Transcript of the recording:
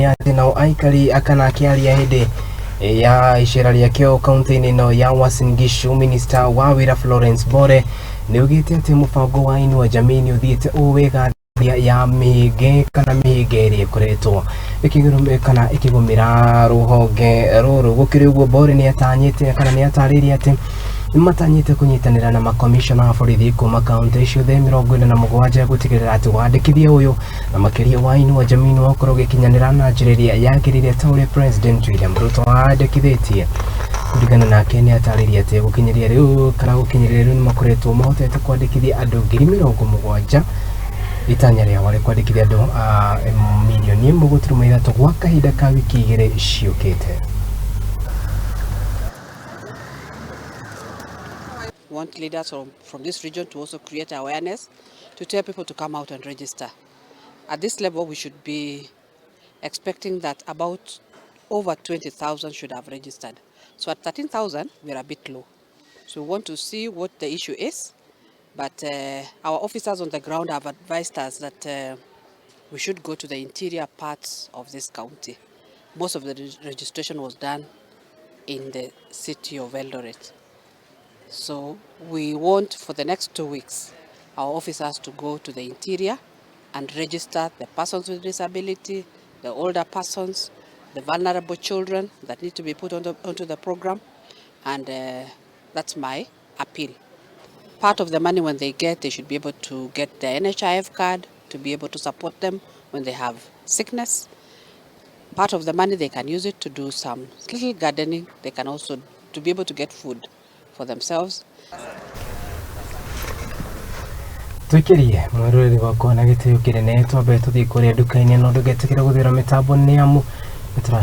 ni ati na aikari akana Akiaria hede ya icera riake kauntai-ini no ya uasin gichu minista wa wira Florence bore ni ugite ati mubango wa Inua Jamii ni uthiite uwega ya mige kana migeri kuretwo ikigurumekana ikigumira ruhonge ruru gukiriguo bore ni atanyite kana ni atariria ati matanyite kunyitanira na makomishona a borithi kuma kaunti ciothe 47 gutigirira ati wandikithia uyu na makiria wa Inua Jamii no korwo gikinyanira na njira yagirire taure President William Ruto wandikithitie kuringana nake ni atariria ati gukinyiria riu kana gukinyiria riu ni makoretwo mahotete kwandikithia andu 70,000 itanya ria wale kwandikithia andu milioni 1.3 gwa kahinda ka wiki 2 ciukite. Want leaders from this region to also create awareness, to tell people to come out and register. At this level, we should be expecting that about over 20,000 should have registered. So at 13,000, we're a bit low. So we want to see what the issue is, but our officers on the ground have advised us that we should go to the interior parts of this county. Most of the registration was done in the city of Eldoret. So we want for the next 2 weeks our officers to go to the interior and register the persons with disability, the older persons, the vulnerable children that need to be put onto the program, and that's my appeal. Part of the money when they get, they should be able to get the NHIF card to be able to support them when they have sickness. Part of the money they can use it to do some little gardening. They can also to be able to get food for themselves. Tukirie mwaruri wakona gitio kirene twambe tuthi kuria duka-ini no ndugetikira guthira mitambo ni amu